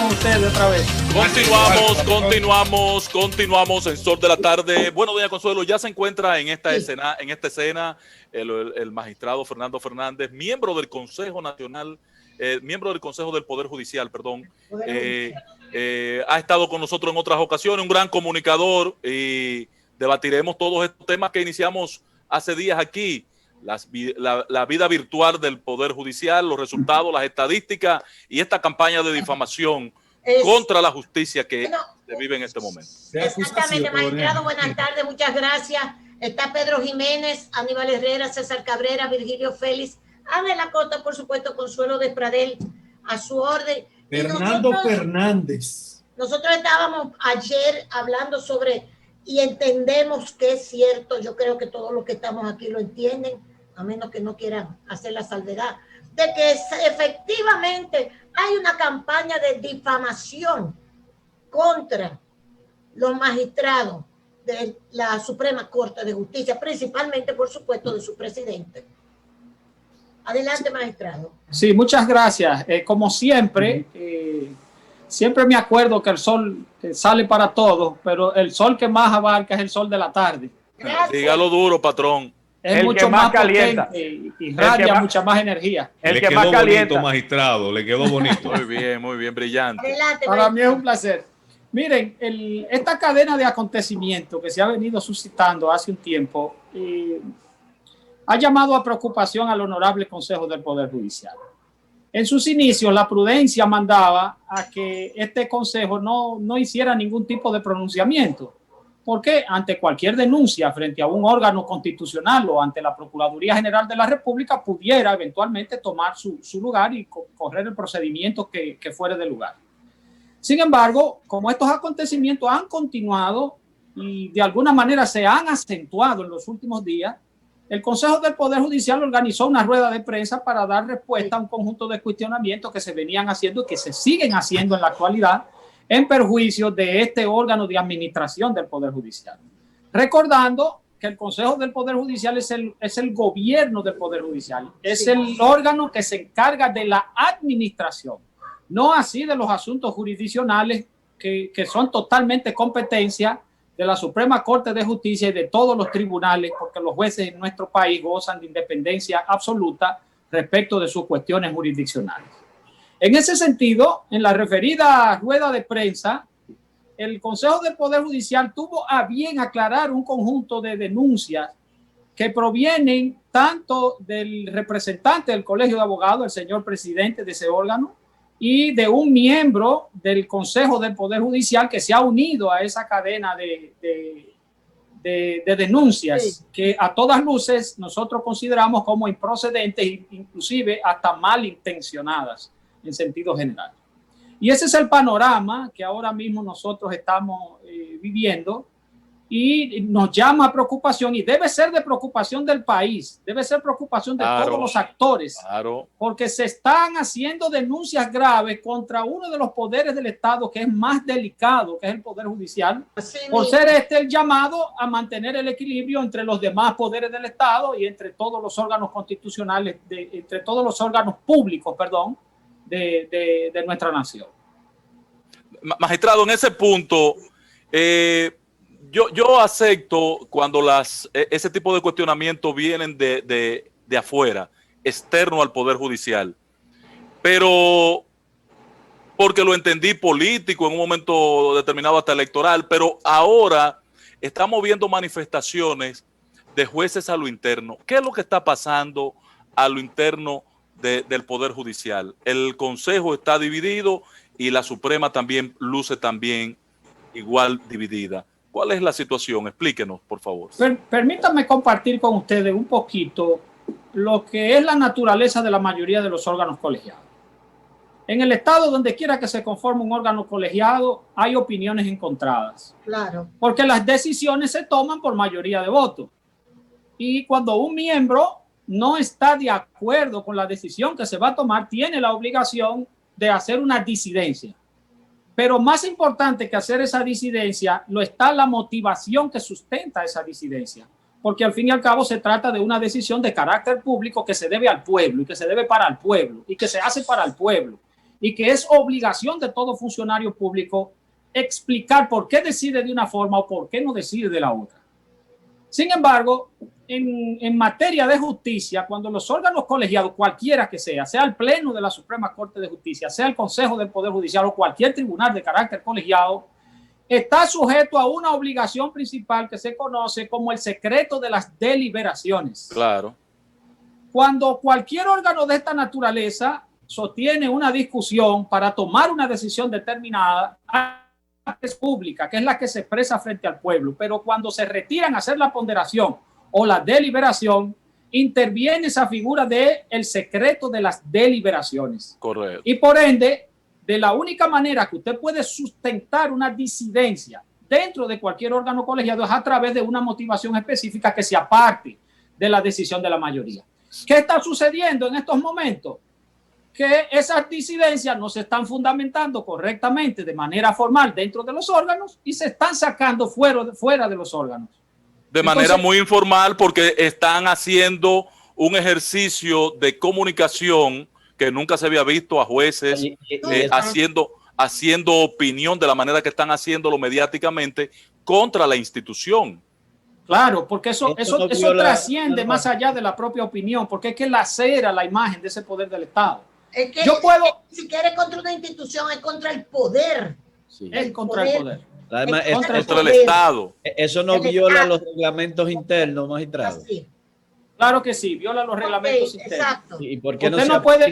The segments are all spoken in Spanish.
con ustedes otra vez. Continuamos en Sol de la Tarde. Bueno, doña Consuelo, ya se encuentra en esta escena el magistrado Fernando Fernández, miembro del Consejo Nacional, miembro del Consejo del Poder Judicial, perdón. Ha estado con nosotros en otras ocasiones, un gran comunicador, y debatiremos todos estos temas que iniciamos hace días aquí. La vida virtual del Poder Judicial, los resultados, las estadísticas y esta campaña de difamación contra la justicia que se vive en este momento. Exactamente, magistrado, buenas tardes, muchas gracias. Está Pedro Jiménez, Aníbal Herrera, César Cabrera, Virgilio Félix, Ángel Acosta, por supuesto, Consuelo Despradel, a su orden. Fernando Fernández. Nosotros estábamos ayer hablando sobre, y entendemos que es cierto, yo creo que todos los que estamos aquí lo entienden, a menos que no quieran hacer la salvedad, de que efectivamente hay una campaña de difamación contra los magistrados de la Suprema Corte de Justicia, principalmente, por supuesto, de su presidente. Adelante, magistrado. Sí, muchas gracias. Como siempre, siempre me acuerdo que el sol sale para todos, pero el sol que más abarca es el sol de la tarde. Gracias. Dígalo duro, patrón. Es mucho más potente y radia mucha más energía. Le quedó bonito, magistrado, le quedó bonito. Muy bien, brillante. Adelante, para mí es un placer. Miren, esta cadena de acontecimientos que se ha venido suscitando hace un tiempo ha llamado a preocupación al Honorable Consejo del Poder Judicial. En sus inicios, la prudencia mandaba a que este consejo no hiciera ningún tipo de pronunciamiento, porque ante cualquier denuncia frente a un órgano constitucional o ante la Procuraduría General de la República pudiera eventualmente tomar su lugar y correr el procedimiento que fuere de lugar. Sin embargo, como estos acontecimientos han continuado y de alguna manera se han acentuado en los últimos días, el Consejo del Poder Judicial organizó una rueda de prensa para dar respuesta a un conjunto de cuestionamientos que se venían haciendo y que se siguen haciendo en la actualidad en perjuicio de este órgano de administración del Poder Judicial. Recordando que el Consejo del Poder Judicial es el gobierno del Poder Judicial, es el órgano que se encarga de la administración, no así de los asuntos jurisdiccionales que son totalmente competencia de la Suprema Corte de Justicia y de todos los tribunales, porque los jueces en nuestro país gozan de independencia absoluta respecto de sus cuestiones jurisdiccionales. En ese sentido, en la referida rueda de prensa, el Consejo del Poder Judicial tuvo a bien aclarar un conjunto de denuncias que provienen tanto del representante del Colegio de Abogados, el señor presidente de ese órgano, y de un miembro del Consejo del Poder Judicial que se ha unido a esa cadena de denuncias que a todas luces nosotros consideramos como improcedentes e inclusive hasta malintencionadas en sentido general. Y ese es el panorama que ahora mismo nosotros estamos viviendo y nos llama a preocupación y debe ser de preocupación del país, debe ser preocupación de todos los actores, porque se están haciendo denuncias graves contra uno de los poderes del Estado que es más delicado, que es el Poder Judicial, por ser el llamado a mantener el equilibrio entre los demás poderes del Estado y entre todos los órganos constitucionales, entre todos los órganos públicos, perdón, de nuestra nación. Magistrado, en ese punto, yo acepto cuando ese tipo de cuestionamientos vienen de afuera, externo al Poder Judicial, pero porque lo entendí político en un momento determinado hasta electoral, pero ahora estamos viendo manifestaciones de jueces a lo interno. ¿Qué es lo que está pasando a lo interno del Poder Judicial? El Consejo está dividido y la Suprema también luce también igual dividida. ¿Cuál es la situación? Explíquenos, por favor. Permítanme compartir con ustedes un poquito lo que es la naturaleza de la mayoría de los órganos colegiados. En el Estado, donde quiera que se conforme un órgano colegiado, hay opiniones encontradas. Claro. Porque las decisiones se toman por mayoría de votos. Y cuando un miembro no está de acuerdo con la decisión que se va a tomar, tiene la obligación de hacer una disidencia. Pero más importante que hacer esa disidencia, lo está la motivación que sustenta esa disidencia. Porque al fin y al cabo se trata de una decisión de carácter público que se debe al pueblo y que se debe para el pueblo y que se hace para el pueblo. y que es obligación de todo funcionario público explicar por qué decide de una forma o por qué no decide de la otra. Sin embargo, en materia de justicia, cuando los órganos colegiados, cualquiera que sea el Pleno de la Suprema Corte de Justicia, sea el Consejo del Poder Judicial o cualquier tribunal de carácter colegiado, está sujeto a una obligación principal que se conoce como el secreto de las deliberaciones. Claro. Cuando cualquier órgano de esta naturaleza sostiene una discusión para tomar una decisión determinada, es pública, que es la que se expresa frente al pueblo, pero cuando se retiran a hacer la ponderación o la deliberación, interviene esa figura de el secreto de las deliberaciones. Correcto. Y por ende, de la única manera que usted puede sustentar una disidencia dentro de cualquier órgano colegiado es a través de una motivación específica que se aparte de la decisión de la mayoría. ¿Qué está sucediendo en estos momentos? Que esas disidencias no se están fundamentando correctamente de manera formal dentro de los órganos y se están sacando fuera de los órganos. De manera muy informal, porque están haciendo un ejercicio de comunicación que nunca se había visto a jueces haciendo opinión de la manera que están haciéndolo mediáticamente contra la institución. Claro, porque eso trasciende más allá de la propia opinión, porque es que lacera la imagen de ese poder del Estado. Es que si quiere contra una institución es contra el poder. Sí. Es contra el poder. Además, contra el Estado. Eso no viola los reglamentos internos, magistrado. Así. Claro que sí, viola los reglamentos internos. Exacto. ¿Y por qué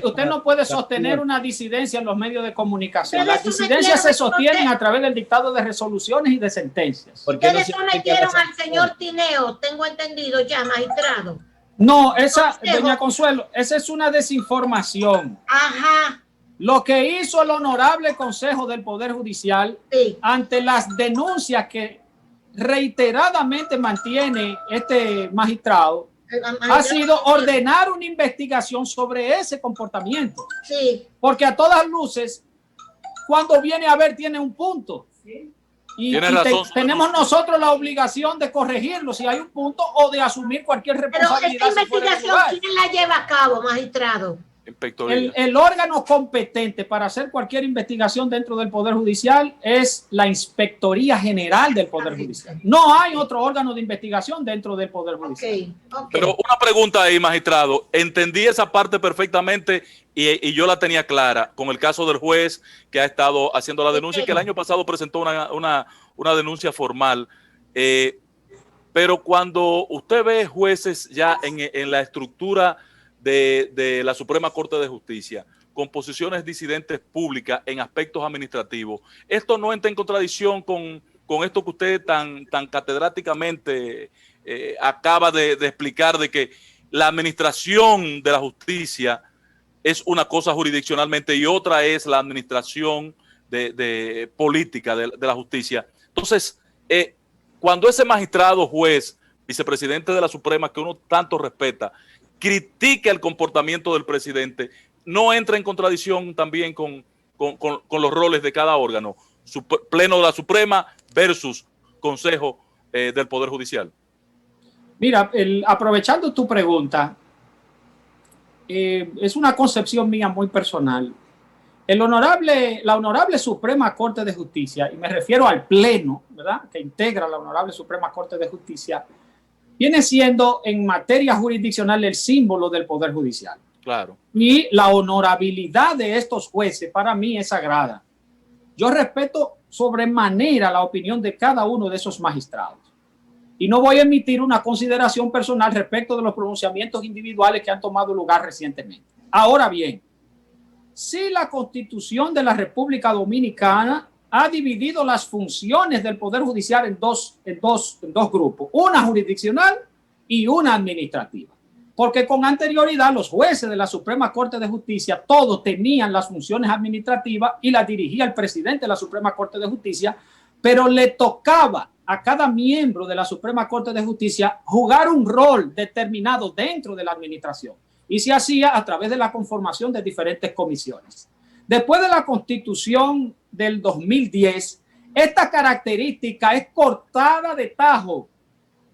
usted no puede sostener una disidencia en los medios de comunicación. Las disidencias se sostienen a través del dictado de resoluciones y de sentencias. Ustedes sometieron al señor Tineo, tengo entendido ya, magistrado. No, doña Consuelo, esa es una desinformación. Ajá. Lo que hizo el honorable Consejo del Poder Judicial ante las denuncias que reiteradamente mantiene este magistrado ha sido ordenar una investigación sobre ese comportamiento. Sí. Porque a todas luces, cuando viene a ver, tiene un punto. Y tenemos nosotros la obligación de corregirlo si hay un punto o de asumir cualquier responsabilidad. Pero esta investigación, ¿quién la lleva a cabo, magistrado? El órgano competente para hacer cualquier investigación dentro del Poder Judicial es la Inspectoría General del Poder Judicial. No hay otro órgano de investigación dentro del Poder Judicial. Okay. Pero una pregunta ahí, magistrado. Entendí esa parte perfectamente y yo la tenía clara con el caso del juez que ha estado haciendo la denuncia y que el año pasado presentó una denuncia formal. Pero cuando usted ve jueces ya en la estructura de la Suprema Corte de Justicia con posiciones disidentes públicas en aspectos administrativos, ¿esto no entra en contradicción con esto que usted tan catedráticamente acaba de explicar, de que la administración de la justicia es una cosa jurisdiccionalmente y otra es la administración de política de la justicia? Entonces, cuando ese magistrado, juez, vicepresidente de la Suprema, que uno tanto respeta, critique el comportamiento del presidente, ¿no entra en contradicción también con los roles de cada órgano? Pleno de la Suprema versus Consejo del Poder Judicial. Mira, aprovechando tu pregunta, es una concepción mía muy personal. La Honorable Suprema Corte de Justicia, y me refiero al Pleno, ¿verdad?, que integra la Honorable Suprema Corte de Justicia, viene siendo en materia jurisdiccional el símbolo del Poder Judicial. Claro. Y la honorabilidad de estos jueces para mí es sagrada. Yo respeto sobremanera la opinión de cada uno de esos magistrados. Y no voy a emitir una consideración personal respecto de los pronunciamientos individuales que han tomado lugar recientemente. Ahora bien, si la Constitución de la República Dominicana ha dividido las funciones del Poder Judicial en dos grupos, una jurisdiccional y una administrativa. Porque con anterioridad los jueces de la Suprema Corte de Justicia todos tenían las funciones administrativas y las dirigía el presidente de la Suprema Corte de Justicia, pero le tocaba a cada miembro de la Suprema Corte de Justicia jugar un rol determinado dentro de la administración y se hacía a través de la conformación de diferentes comisiones. Después de la Constitución del 2010, esta característica es cortada de tajo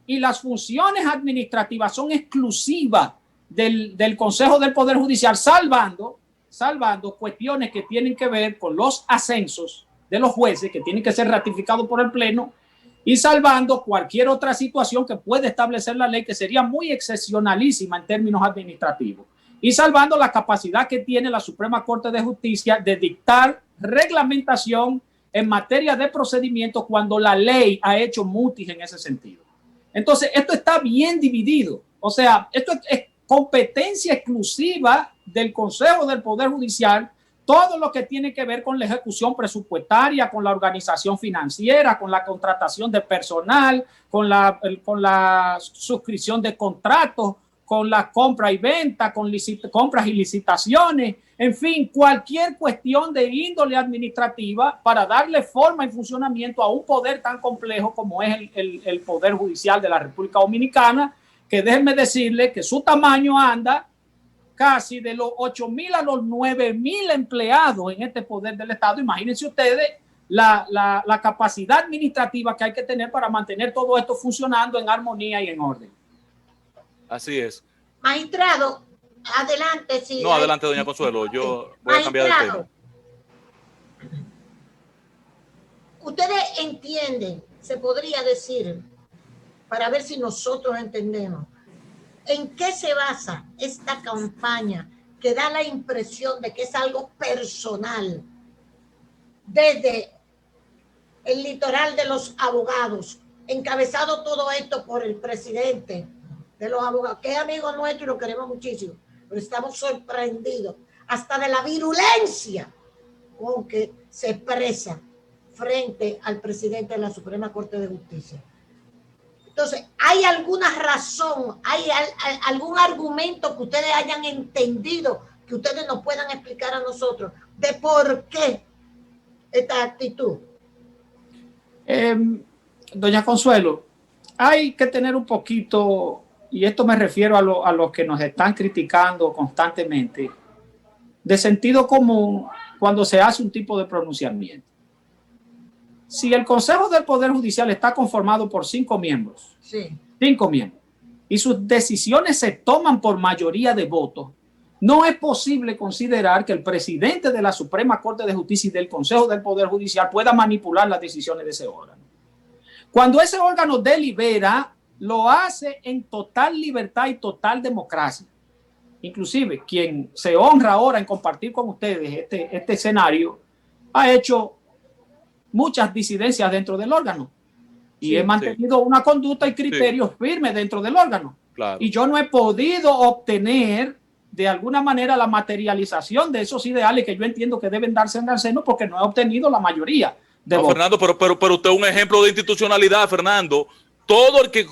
y las funciones administrativas son exclusivas del Consejo del Poder Judicial, salvando salvando cuestiones que tienen que ver con los ascensos de los jueces, que tienen que ser ratificados por el Pleno, y salvando cualquier otra situación que puede establecer la ley, que sería muy excepcionalísima en términos administrativos, y salvando la capacidad que tiene la Suprema Corte de Justicia de dictar reglamentación en materia de procedimientos cuando la ley ha hecho mutis en ese sentido. Entonces, esto está bien dividido. O sea, esto es competencia exclusiva del Consejo del Poder Judicial, todo lo que tiene que ver con la ejecución presupuestaria, con la organización financiera, con la contratación de personal, con la suscripción de contratos, con la compra y venta, con compras y licitaciones, en fin, cualquier cuestión de índole administrativa para darle forma y funcionamiento a un poder tan complejo como es el Poder Judicial de la República Dominicana, que déjenme decirle que su tamaño anda casi de los 8,000 a los 9,000 empleados en este poder del Estado. Imagínense ustedes la capacidad administrativa que hay que tener para mantener todo esto funcionando en armonía y en orden. Así es. Magistrado, adelante. Sí, no, adelante, doña Consuelo. Yo voy a cambiar de tema. Ustedes entienden, se podría decir, para ver si nosotros entendemos, ¿en qué se basa esta campaña que da la impresión de que es algo personal desde el litoral de los abogados, encabezado todo esto por el presidente de los abogados, que es amigo nuestro y lo queremos muchísimo, pero estamos sorprendidos hasta de la virulencia con que se expresa frente al presidente de la Suprema Corte de Justicia? Entonces, ¿hay alguna razón, hay algún argumento que ustedes hayan entendido, que ustedes nos puedan explicar a nosotros de por qué esta actitud? Doña Consuelo, hay que tener un poquito, y esto me refiero a los que nos están criticando constantemente, de sentido común cuando se hace un tipo de pronunciamiento. Si el Consejo del Poder Judicial está conformado por 5 miembros, sí, 5 miembros, y sus decisiones se toman por mayoría de votos, no es posible considerar que el presidente de la Suprema Corte de Justicia y del Consejo del Poder Judicial pueda manipular las decisiones de ese órgano. Cuando ese órgano delibera, lo hace en total libertad y total democracia. Inclusive, quien se honra ahora en compartir con ustedes este escenario, ha hecho muchas disidencias dentro del órgano y he mantenido una conducta y criterios firmes dentro del órgano. Claro. Y yo no he podido obtener de alguna manera la materialización de esos ideales que yo entiendo que deben darse en el seno, porque no he obtenido la mayoría de votos. Fernando, pero usted es un ejemplo de institucionalidad, Fernando. Todo el que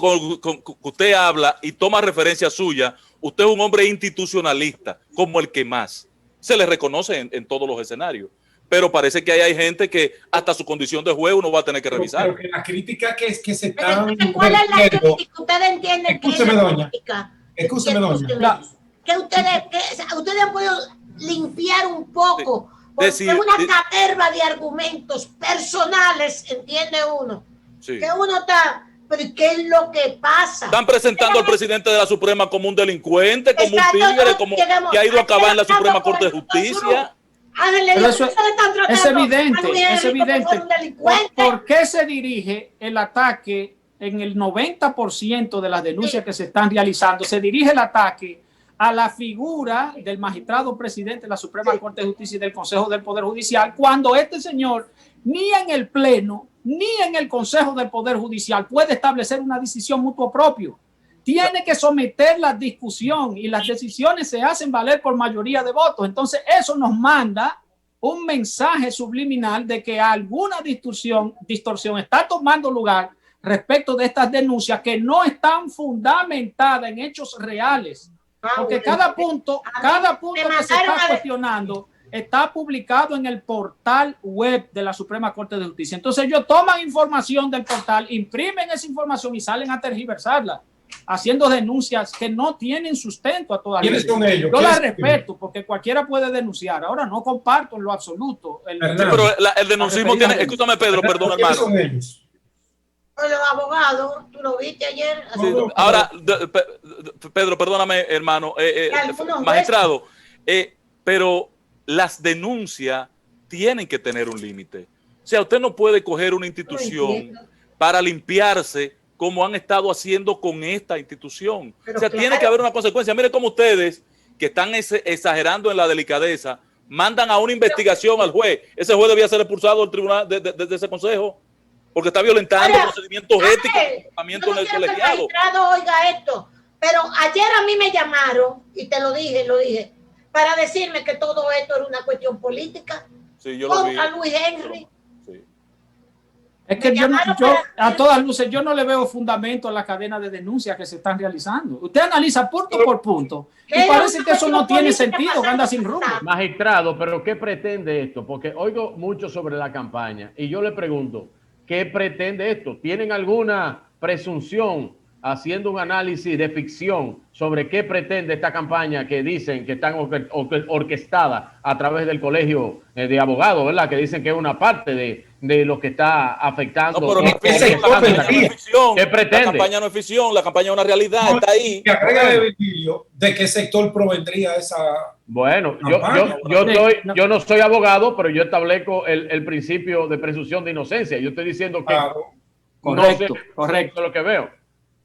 usted habla y toma referencia suya, usted es un hombre institucionalista, como el que más se le reconoce en todos los escenarios. Pero parece que hay gente que hasta su condición de juez uno va a tener que revisar. Pero que la crítica que se está... ¿Cuál es la crítica? ¿Ustedes entienden que es la crítica? Escúcheme, doña. Que ustedes han podido limpiar un poco, porque es una caterva de argumentos personales, entiende uno. Sí. Que uno está... ¿Pero qué es lo que pasa? Están presentando al presidente de la Suprema como un delincuente, como un tigre, como que ha ido a acabar en la Suprema Corte de Justicia. Pero eso es evidente, es evidente. ¿Por qué se dirige el ataque en el 90% de las denuncias que se están realizando? Se dirige el ataque a la figura del magistrado presidente de la Suprema Corte de Justicia y del Consejo del Poder Judicial, cuando este señor ni en el Pleno ni en el Consejo del Poder Judicial puede establecer una decisión mutuo propio. Tiene que someter la discusión y las decisiones se hacen valer por mayoría de votos. Entonces eso nos manda un mensaje subliminal de que alguna distorsión está tomando lugar respecto de estas denuncias que no están fundamentadas en hechos reales. Porque cada punto que se está cuestionando está publicado en el portal web de la Suprema Corte de Justicia. Entonces ellos toman información del portal, imprimen esa información y salen a tergiversarla, haciendo denuncias que no tienen sustento a todas luces. Yo las respeto porque cualquiera puede denunciar. Ahora no comparto en lo absoluto. Sí, pero el denuncismo tiene... Escúchame, Pedro, perdón, hermano. Son ellos? Los abogados, tú lo viste ayer. Sí, ahora, Pedro, perdóname, hermano, magistrado, pero las denuncias tienen que tener un límite. O sea, usted no puede coger una institución para limpiarse como han estado haciendo con esta institución. Pero o sea, claro, tiene que haber una consecuencia. Mire cómo ustedes, que están exagerando en la delicadeza, mandan a una investigación al juez. Ese juez debía ser expulsado del tribunal de ese consejo porque está violentando procedimientos éticos del comportamiento en el colegiado. Que el magistrado oiga esto, pero ayer a mí me llamaron, y te lo dije, para decirme que todo esto era una cuestión política contra Luis Henry. Sí. Es que yo, a todas luces, yo no le veo fundamento a la cadena de denuncias que se están realizando. Usted analiza punto por punto y parece que eso no tiene sentido, que anda sin rumbo. Magistrado, pero ¿qué pretende esto? Porque oigo mucho sobre la campaña y yo le pregunto, ¿qué pretende esto? ¿Tienen alguna presunción haciendo un análisis de ficción sobre qué pretende esta campaña que dicen que están orquestada a través del colegio de abogados, ¿verdad? Que dicen que es una parte de lo que está afectando. No, pero no es ficción. ¿Qué pretende? La campaña no es ficción, la campaña es una realidad, está ahí. Que agrega de Virgilio, ¿de qué sector provendría esa? Bueno, yo no soy abogado, pero yo establezco el principio de presunción de inocencia. Yo estoy diciendo que correcto. Es lo que veo.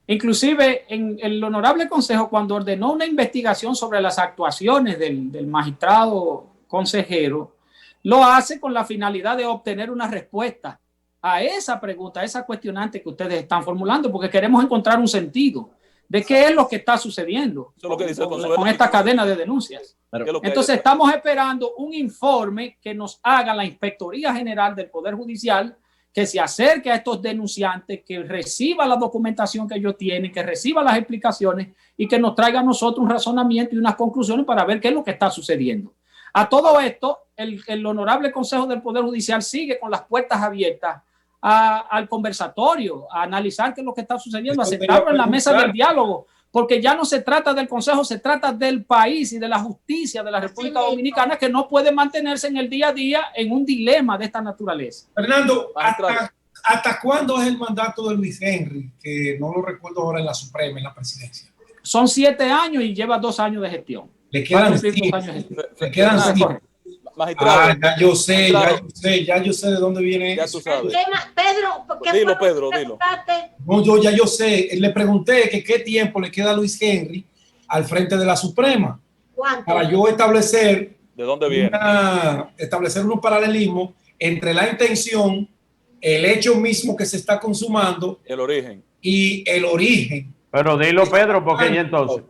Inclusive en el honorable consejo, cuando ordenó una investigación sobre las actuaciones del magistrado consejero, lo hace con la finalidad de obtener una respuesta a esa pregunta, a esa cuestionante que ustedes están formulando, porque queremos encontrar un sentido de qué es lo que está sucediendo con esta cadena de denuncias. Entonces estamos esperando un informe que nos haga la Inspectoría General del Poder Judicial, que se acerque a estos denunciantes, que reciba la documentación que ellos tienen, que reciba las explicaciones y que nos traiga a nosotros un razonamiento y unas conclusiones para ver qué es lo que está sucediendo. A todo esto, el honorable Consejo del Poder Judicial sigue con las puertas abiertas al conversatorio, a analizar qué es lo que está sucediendo, a sentarlo en la mesa del diálogo, porque ya no se trata del Consejo, se trata del país y de la justicia de la República Dominicana, que no puede mantenerse en el día a día en un dilema de esta naturaleza. Fernando, ¿hasta cuándo es el mandato de Luis Henry? Que no lo recuerdo ahora en la Suprema, en la presidencia. Son 7 años y lleva 2 años de gestión. Le quedan 5. Magistrado. Ya yo sé de dónde viene ya eso. Tú sabes. Pedro, dilo. No, yo sé. Le pregunté que qué tiempo le queda a Luis Henry al frente de la Suprema. ¿Cuánto? Para yo establecer ¿de dónde viene? Establecer un paralelismo entre la intención, el hecho mismo que se está consumando, el origen. Y el origen. Pero dilo, Pedro, porque y entonces.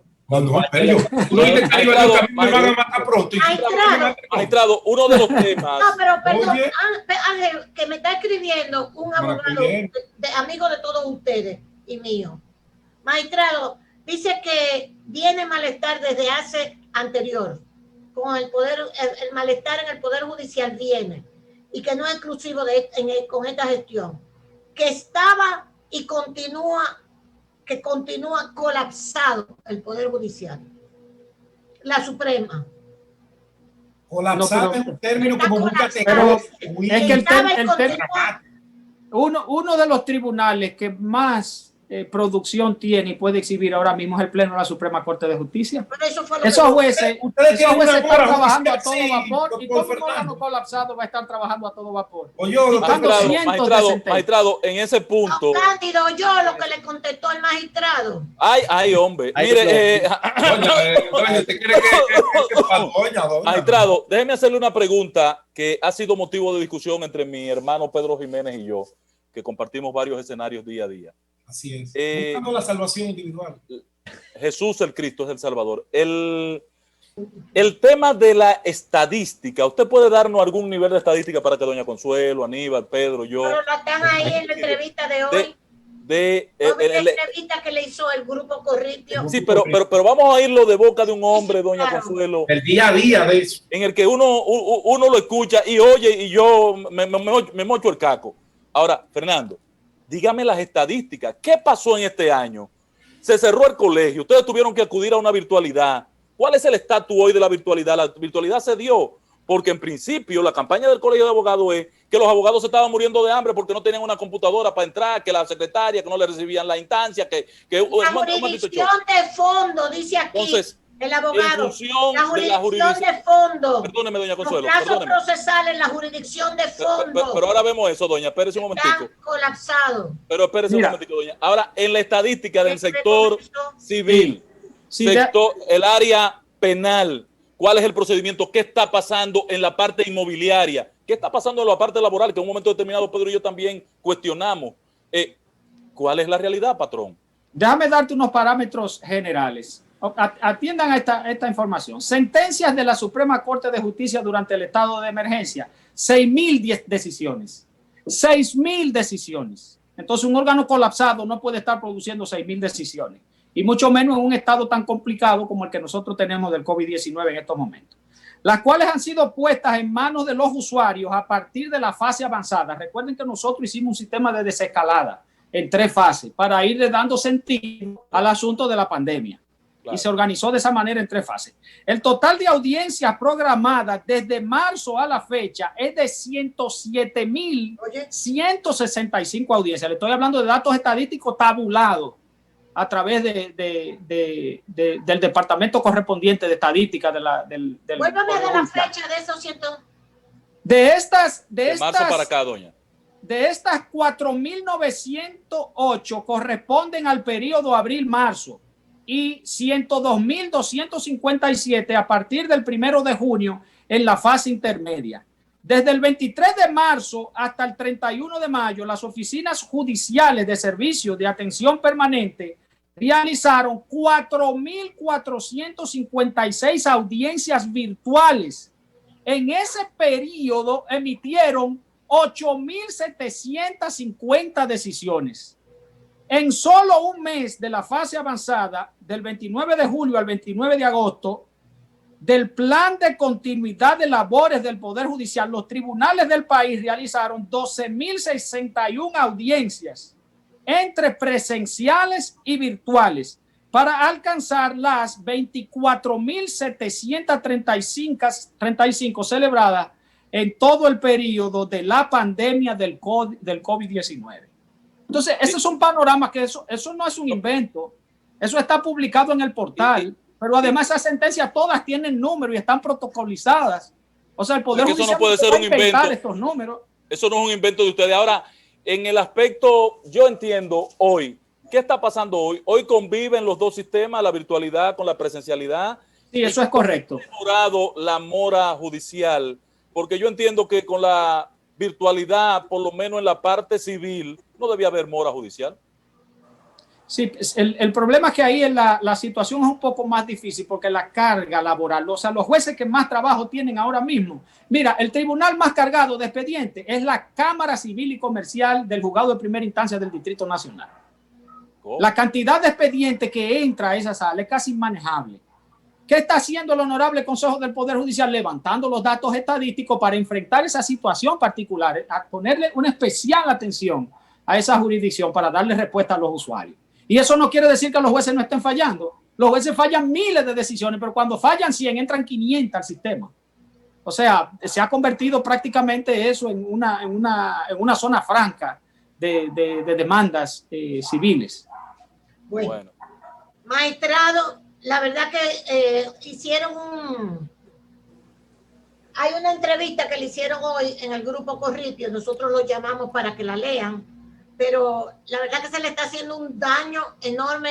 Magistrado, uno de los temas. No, pero perdón, Ángel, que me está escribiendo un abogado amigo de todos ustedes y mío. Magistrado, dice que viene malestar desde hace anterior. Con el poder, el malestar en el Poder Judicial viene. Y que no es exclusivo con esta gestión. Que estaba y continúa colapsado el Poder Judicial. La Suprema. Colapsado es un término como muy categórico. Es que uno de los tribunales que más producción tiene y puede exhibir ahora mismo es el Pleno de la Suprema Corte de Justicia. Esos jueces están trabajando a todo vapor y todo el órgano colapsado va a estar trabajando a todo vapor. Magistrado, en ese punto. Cándido, yo lo que le contestó el magistrado. Ay, hombre. Mire, magistrado, déjeme hacerle una pregunta que ha sido motivo de discusión entre mi hermano Pedro Jiménez y yo, que compartimos varios escenarios día a día. Así es. Buscando la salvación individual. Jesús el Cristo es el Salvador. El tema de la estadística, ¿usted puede darnos algún nivel de estadística para que doña Consuelo, Aníbal, Pedro, yo? Pero la están ahí en la entrevista de hoy. La entrevista que le hizo el grupo Corripio. Sí, pero vamos a irlo de boca de un hombre, doña Consuelo. El día a día de eso. En el que uno lo escucha y oye y yo me mocho el caco. Ahora, Fernando, dígame las estadísticas. ¿Qué pasó en este año? Se cerró el colegio, ustedes tuvieron que acudir a una virtualidad. ¿Cuál es el estatus hoy de la virtualidad? La virtualidad se dio porque en principio la campaña del Colegio de Abogados es que los abogados se estaban muriendo de hambre porque no tenían una computadora para entrar, que la secretaria, que no le recibían la instancia, la jurisdicción de fondo, dice aquí. Entonces, El en abogado, función la de la jurisdicción jurisdicción. de fondo. Perdóneme, doña Los Consuelo, plazos perdóneme. procesales, la jurisdicción de fondo. Pero ahora vemos eso, doña. Espérese un momentico. Han colapsado. Pero espérese un Mira. momentico, doña. Ahora, en la estadística del Este sector documento- civil, Sí, sector, el área penal, ¿cuál es el procedimiento? ¿Qué está pasando en la parte inmobiliaria? ¿Qué está pasando en la parte laboral? Que en un momento determinado Pedro y yo también cuestionamos. ¿Cuál es la realidad, patrón? Déjame darte unos parámetros generales. Atiendan a esta información. Sentencias de la Suprema Corte de Justicia durante el estado de emergencia. 6.000 decisiones. 6.000 decisiones. Entonces, un órgano colapsado no puede estar produciendo 6.000 decisiones. Y mucho menos en un estado tan complicado como el que nosotros tenemos del COVID-19 en estos momentos. Las cuales han sido puestas en manos de los usuarios a partir de la fase avanzada. Recuerden que nosotros hicimos un sistema de desescalada en 3 fases para irle dando sentido al asunto de la pandemia. Claro. Y se organizó de esa manera en 3 fases. El total de audiencias programadas desde marzo a la fecha es de 107.165 audiencias. Le estoy hablando de datos estadísticos tabulados a través del departamento correspondiente de estadística del Vuélvame a dar la fecha de esos 100. De marzo para acá, doña. De estas 4.908 corresponden al periodo abril-marzo y 102.257 a partir del 1 de junio en la fase intermedia. Desde el 23 de marzo hasta el 31 de mayo, las oficinas judiciales de servicios de atención permanente realizaron 4.456 audiencias virtuales. En ese periodo emitieron 8.750 decisiones. En solo un mes de la fase avanzada, del 29 de julio al 29 de agosto, del plan de continuidad de labores del Poder Judicial, los tribunales del país realizaron 12.061 audiencias entre presenciales y virtuales para alcanzar las 24.735 celebradas en todo el periodo de la pandemia del COVID-19. Entonces, ese es un panorama que eso no es un invento, eso está publicado en el portal, pero además esas sentencias todas tienen números y están protocolizadas. O sea, el Poder Judicial no puede ser un invento. Estos números. Eso no es un invento de ustedes. Ahora, en el aspecto, yo entiendo hoy, ¿qué está pasando hoy? Hoy conviven los dos sistemas, la virtualidad con la presencialidad. Sí, eso es correcto. Ha mejorado la mora judicial, porque yo entiendo que con la virtualidad, por lo menos en la parte civil, no debía haber mora judicial. Sí, el problema es que ahí la situación es un poco más difícil porque la carga laboral, o sea, los jueces que más trabajo tienen ahora mismo. Mira, el tribunal más cargado de expedientes es la Cámara Civil y Comercial del Juzgado de Primera Instancia del Distrito Nacional. ¿Cómo? La cantidad de expedientes que entra a esa sala es casi inmanejable. ¿Qué está haciendo el Honorable Consejo del Poder Judicial? Levantando los datos estadísticos para enfrentar esa situación particular, a ponerle una especial atención a esa jurisdicción para darle respuesta a los usuarios. Y eso no quiere decir que los jueces no estén fallando. Los jueces fallan miles de decisiones, pero cuando fallan 100, entran 500 al sistema. O sea, se ha convertido prácticamente eso en una zona franca de demandas civiles. Bueno, magistrado, la verdad que hicieron hay una entrevista que le hicieron hoy en el grupo Corripio, nosotros lo llamamos para que la lean, pero la verdad que se le está haciendo un daño enorme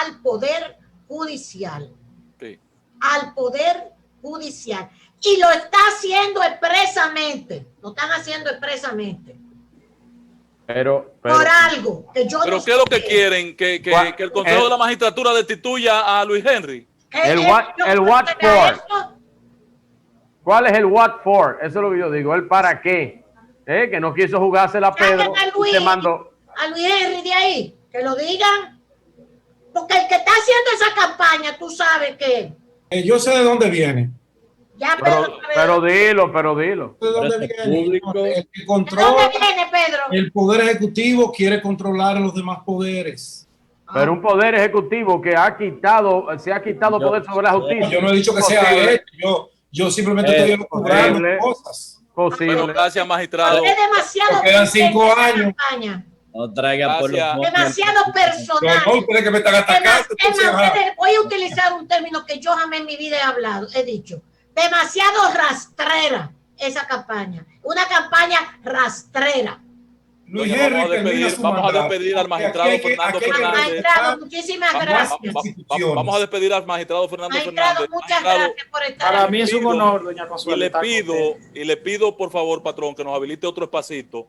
al Poder Judicial. Sí. Al Poder Judicial. Y lo está haciendo expresamente. Lo están haciendo expresamente. Pero por algo que yo pero no ¿qué es lo que quieren? ¿Que el Consejo de la Magistratura destituya a Luis Henry? El what for. ¿Cuál es el what for? Eso es lo que yo digo. ¿El para qué? Que no quiso jugársela a Pedro. A Luis Henry de ahí, que lo digan. Porque el que está haciendo esa campaña, tú sabes que... yo sé de dónde viene. Ya, pero dilo. ¿De dónde viene? El que controla, ¿de dónde viene, Pedro? El Poder Ejecutivo quiere controlar a los demás poderes. Pero un poder ejecutivo que se ha quitado poder sobre la justicia. Yo no he dicho que sea él. Yo simplemente estoy elucubrando cosas. Posible. Bueno, gracias, magistrado. Es demasiado. Quedan 5 años. No traiga por los Gracias. montes. Demasiado personal. No, ustedes que me están atacando. Es más, voy a utilizar un término que yo jamás en mi vida he dicho. Demasiado rastrera esa campaña. Una campaña rastrera. Luis Doña, Henry termina su vamos a mandato. despedir al magistrado Aquí hay que- Fernando aquí hay que Fernández. Magistrado, muchísimas gracias. Vamos a despedir al magistrado Fernando Magistrado, Fernández. muchas Magistrado, gracias por estar Para aquí. mí es un honor, doña y Consuelo. le estar con usted. pido por favor, patrón, que nos habilite otro espacito,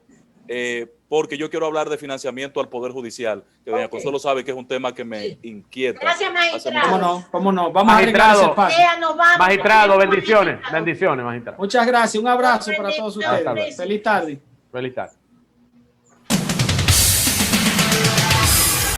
porque yo quiero hablar de financiamiento al Poder Judicial, que doña Ok. Consuelo sabe que es un tema que me inquieta. Gracias, hace magistrado. ¿Cómo no? ¿Cómo no? Vamos a arreglar Magistrado. ese espacio. Sea, nos vamos. Magistrado, bendiciones, bendiciones, magistrado. Muchas gracias. Un abrazo para todos Bendiciones. ustedes. Feliz tarde. Feliz tarde.